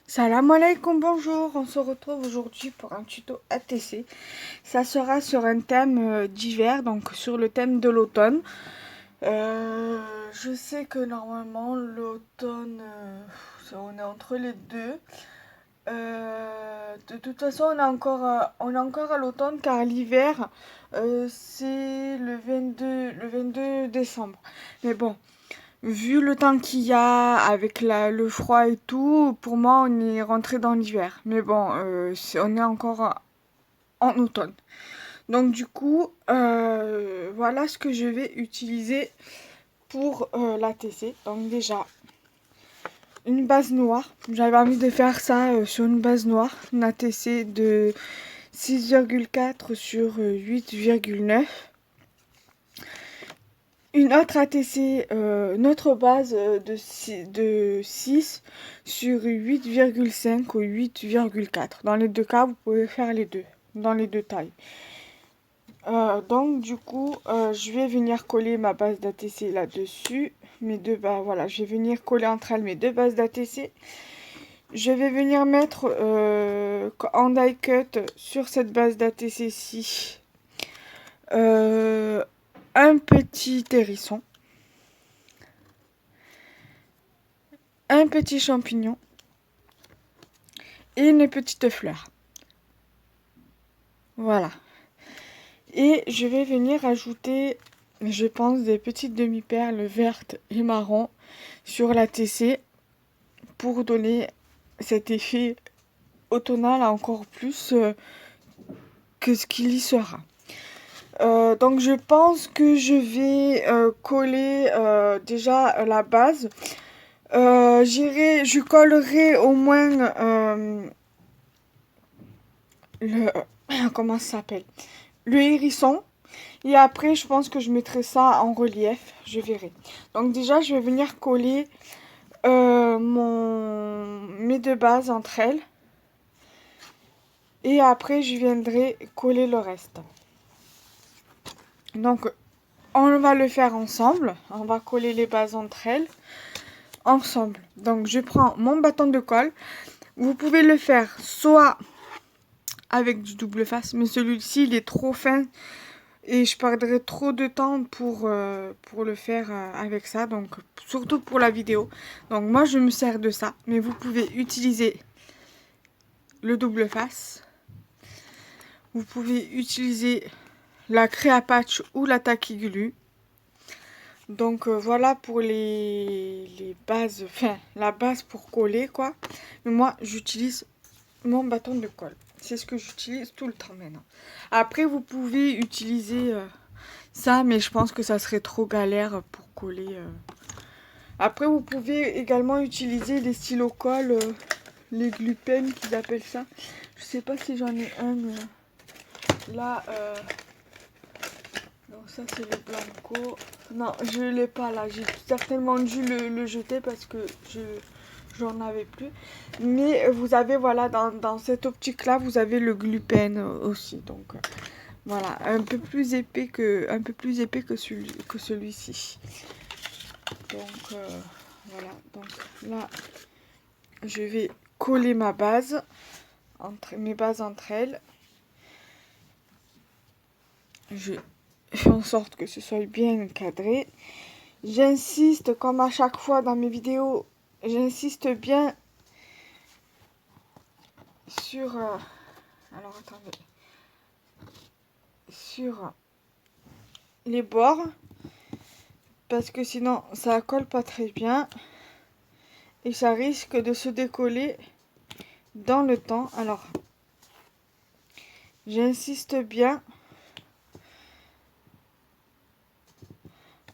Salam alaikum, bonjour, on se retrouve aujourd'hui pour un tuto ATC. Ça sera sur un thème d'hiver, donc sur le thème de l'automne. Je sais que normalement l'automne, on est entre les deux. De toute façon, on est encore à l'automne car l'hiver, c'est le 22 décembre. Mais bon. Vu le temps qu'il y a avec le froid et tout, pour moi on est rentré dans l'hiver. Mais bon, on est encore en automne. Donc du coup, voilà ce que je vais utiliser pour l'ATC. Donc déjà, une base noire. J'avais envie de faire ça sur une base noire. Une ATC de 6,4 sur 8,9. Une autre ATC, notre base de 6 sur 8,5 ou 8,4. Dans les deux cas, vous pouvez faire les deux, dans les deux tailles. Donc du coup, je vais venir coller ma base d'ATC là-dessus. Voilà, je vais venir coller entre elles mes deux bases d'ATC. Je vais venir mettre en die cut sur cette base d'ATC-ci un petit hérisson. Un petit champignon et une petite fleur. Voilà. Et je vais venir ajouter, je pense, des petites demi-perles vertes et marron sur la TC pour donner cet effet automnal encore plus que ce qu'il y sera. Donc je pense que je vais coller déjà la base. Je collerai au moins comment ça s'appelle? Le hérisson. Et après, je pense que je mettrai ça en relief. Je verrai. Donc déjà, je vais venir coller mes deux bases entre elles. Et après, je viendrai coller le reste. Donc, on va le faire ensemble. On va coller les bases entre elles ensemble. Donc, je prends mon bâton de colle. Vous pouvez le faire soit avec du double face, mais celui-ci, il est trop fin. Et je perdrais trop de temps pour le faire avec ça, donc surtout pour la vidéo. Donc moi je me sers de ça, mais vous pouvez utiliser le double face. Vous pouvez utiliser la Créa Patch ou la Tacky Glue. Donc voilà pour les bases, enfin la base pour coller quoi. Mais moi j'utilise mon bâton de colle. C'est ce que j'utilise tout le temps maintenant. Après vous pouvez utiliser ça, mais je pense que ça serait trop galère pour coller. Après, vous pouvez également utiliser les stylos colle, les glue pen qu'ils appellent ça. Je sais pas si j'en ai un là. Non, ça c'est le blanco. Non, je l'ai pas là. J'ai certainement dû le jeter parce que j'en avais plus. Mais vous avez, voilà, dans cette optique là, vous avez le glue pen aussi. Donc voilà, un peu plus épais que celui-ci. Donc voilà, donc là je vais coller mes bases entre elles. Je fais en sorte que ce soit bien cadré. J'insiste, comme à chaque fois dans mes vidéos, j'insiste bien sur alors attendez, sur les bords, parce que sinon ça colle pas très bien et ça risque de se décoller dans le temps. Alors j'insiste bien.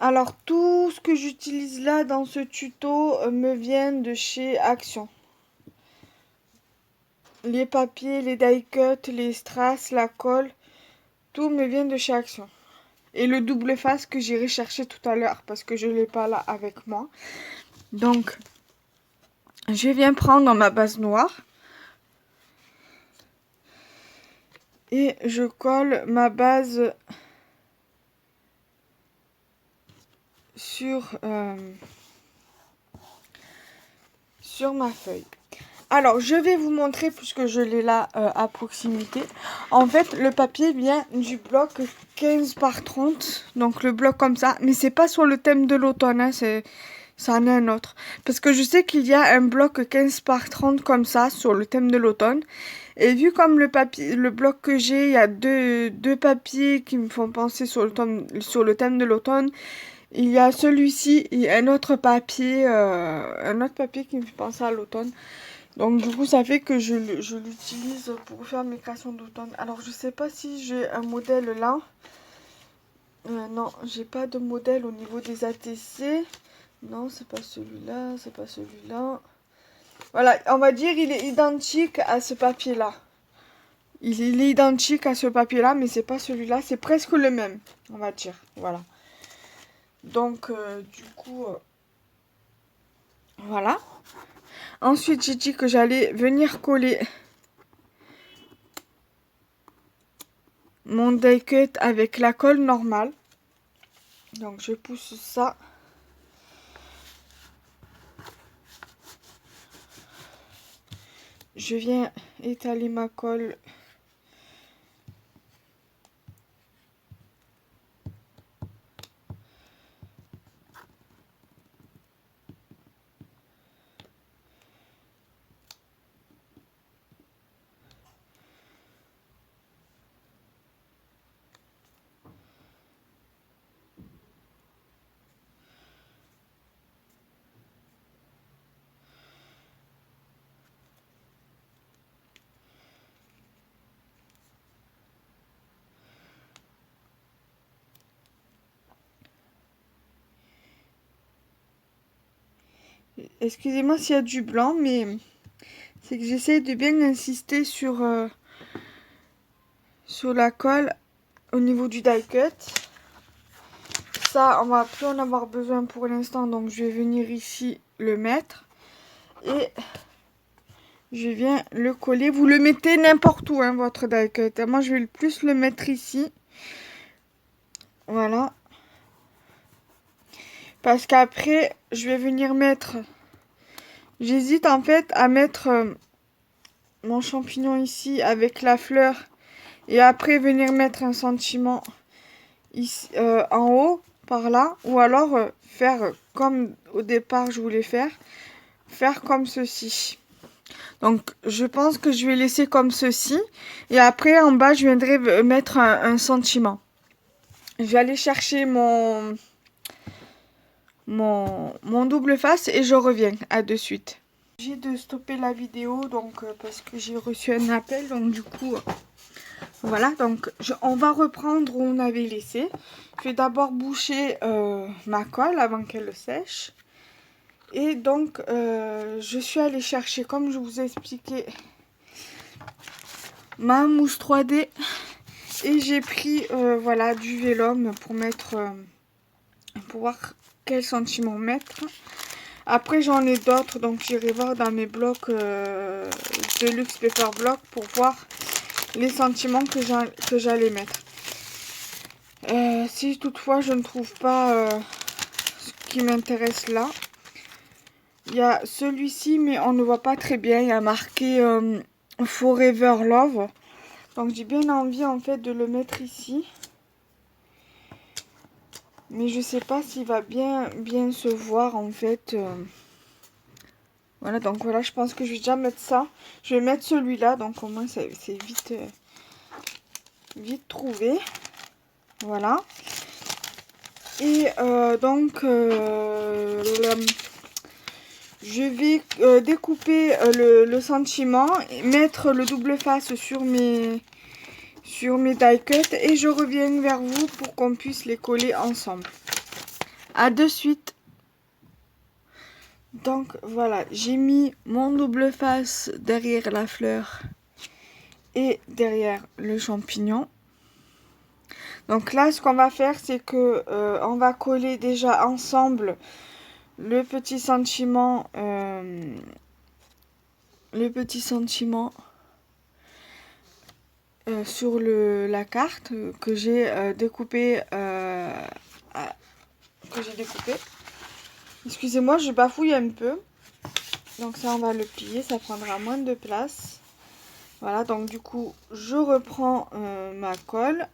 Alors tout ce que j'utilise là dans ce tuto me vient de chez Action. Les papiers, les die cut, les strass, la colle, tout me vient de chez Action. Et le double face que j'irai chercher tout à l'heure parce que je ne l'ai pas là avec moi. Donc, je viens prendre ma base noire. Et je colle ma base sur ma feuille. Alors, je vais vous montrer, puisque je l'ai là à proximité. En fait, le papier vient du bloc 15 par 30. Donc, le bloc comme ça. Mais c'est pas sur le thème de l'automne, hein, ça en est un autre. Parce que je sais qu'il y a un bloc 15 par 30 comme ça, sur le thème de l'automne. Et vu comme le bloc que j'ai, il y a deux papiers qui me font penser sur le thème de l'automne. Il y a celui-ci et un autre papier qui me fait penser à l'automne. Donc du coup ça fait que je l'utilise pour faire mes créations d'automne. Alors je sais pas si j'ai un modèle là. Non, j'ai pas de modèle au niveau des ATC. Non, c'est pas celui-là, c'est pas celui-là. Voilà, on va dire il est identique à ce papier-là. Il est identique à ce papier-là, mais c'est pas celui-là. C'est presque le même, on va dire. Voilà. Donc du coup, voilà. Ensuite, j'ai dit que j'allais venir coller mon die cut avec la colle normale. Donc, je pousse ça. Je viens étaler ma colle. Excusez-moi s'il y a du blanc, mais c'est que j'essaie de bien insister sur la colle au niveau du die cut. Ça, on va plus en avoir besoin pour l'instant, donc je vais venir ici le mettre. Et je viens le coller. Vous le mettez n'importe où, hein, votre die cut. Moi, je vais le plus le mettre ici. Voilà. Parce qu'après, je vais venir mettre... J'hésite en fait à mettre mon champignon ici avec la fleur. Et après, venir mettre un sentiment ici, en haut, par là. Ou alors, faire comme au départ je voulais faire. Faire comme ceci. Donc, je pense que je vais laisser comme ceci. Et après, en bas, je viendrai mettre un sentiment. Je vais aller chercher mon double face et je reviens à de suite. J'ai de stopper la vidéo donc parce que j'ai reçu un appel. Donc, du coup, voilà. Donc, on va reprendre où on avait laissé. Je vais d'abord boucher ma colle avant qu'elle sèche. Et donc, je suis allée chercher, comme je vous ai expliqué, ma mousse 3D. Et j'ai pris, voilà, du vélum pour mettre, pour voir quel sentiment mettre. Après, j'en ai d'autres, donc j'irai voir dans mes blocs de Luxe Paper Block pour voir les sentiments que j'allais mettre. Si toutefois, je ne trouve pas ce qui m'intéresse là. Il y a celui-ci, mais on ne voit pas très bien. Il y a marqué Forever Love. Donc j'ai bien envie en fait de le mettre ici. Mais je sais pas s'il va bien se voir en fait. Voilà, donc voilà, je pense que je vais déjà mettre ça. Je vais mettre celui-là, donc au moins c'est vite trouvé. Voilà. Et donc je vais découper le sentiment et mettre le double face sur mes die cut et je reviens vers vous pour qu'on puisse les coller ensemble. À de suite. Donc voilà, j'ai mis mon double face derrière la fleur et derrière le champignon. Donc là, ce qu'on va faire, c'est que on va coller déjà ensemble le petit sentiment, sur la carte que j'ai découpée. Excusez-moi, je bafouille un peu. Donc ça, on va le plier, ça prendra moins de place. Voilà, donc du coup, je reprends ma colle.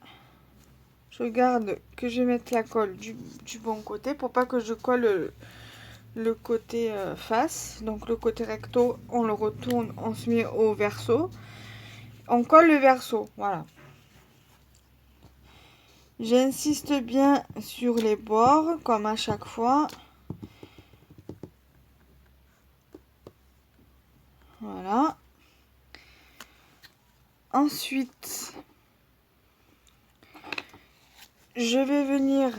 Je regarde que je mette la colle du bon côté pour pas que je colle le côté face. Donc le côté recto, on le retourne, on se met au verso. On colle le verso, voilà. J'insiste bien sur les bords, comme à chaque fois. Voilà. Ensuite, je vais venir...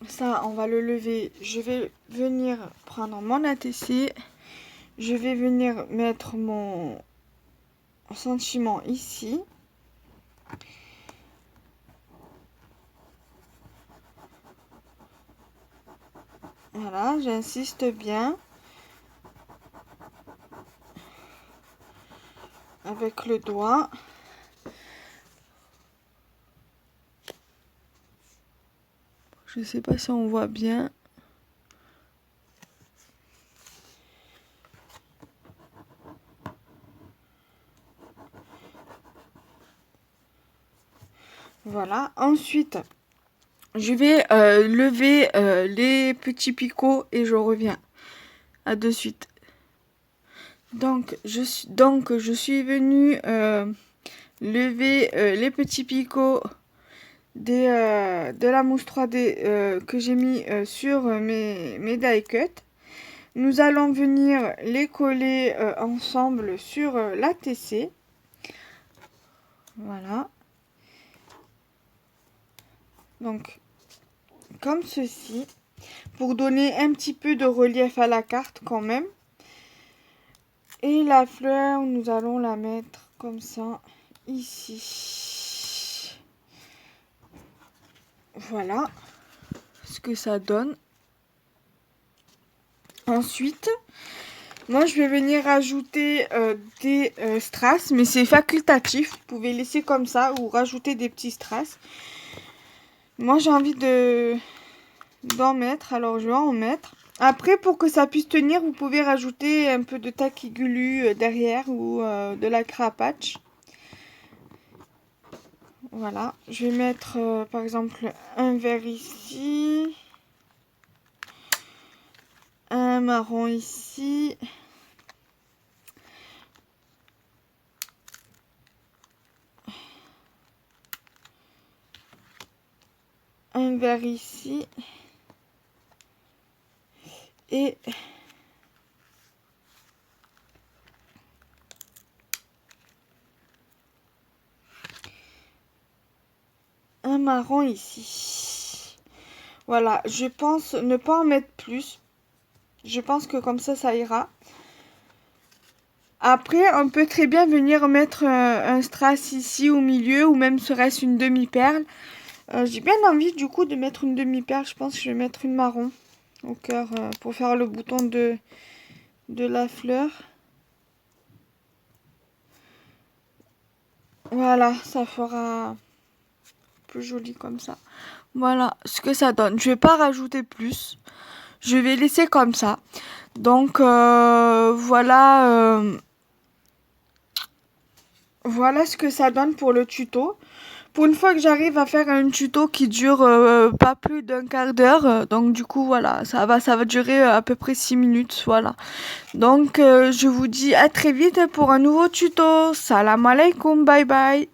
Ça, on va le lever. Je vais venir prendre mon ATC. Je vais venir mettre mon sentiment ici. Voilà, j'insiste bien. Avec le doigt. Je sais pas si on voit bien. Voilà. Ensuite, je vais lever les petits picots et je reviens. À de suite. Donc, je suis venue lever les petits picots de la mousse 3D que j'ai mis sur mes die cuts. Nous allons venir les coller ensemble sur l'ATC. Voilà. Donc, comme ceci, pour donner un petit peu de relief à la carte quand même. Et la fleur, nous allons la mettre comme ça, ici. Voilà ce que ça donne. Ensuite, moi je vais venir rajouter des strass, mais c'est facultatif. Vous pouvez laisser comme ça ou rajouter des petits strass. Moi j'ai envie d'en mettre, alors je vais en mettre. Après, pour que ça puisse tenir, vous pouvez rajouter un peu de tacky glue derrière ou de la crapatch. Voilà, je vais mettre par exemple un vert ici, un marron ici, un vert ici et un marron ici. Voilà, je pense ne pas en mettre plus. Je pense que comme ça ira. Après, on peut très bien venir mettre un strass ici au milieu ou même serait-ce une demi-perle. J'ai bien envie du coup de mettre une demi-perle. Je pense que je vais mettre une marron au cœur pour faire le bouton de la fleur. Voilà, ça fera plus joli comme ça. Voilà ce que ça donne. Je vais pas rajouter plus. Je vais laisser comme ça. Donc voilà, voilà ce que ça donne pour le tuto. Pour une fois que j'arrive à faire un tuto qui dure pas plus d'un quart d'heure, donc du coup voilà, ça va durer à peu près 6 minutes, voilà. Donc je vous dis à très vite pour un nouveau tuto. Salam alaikum, bye bye.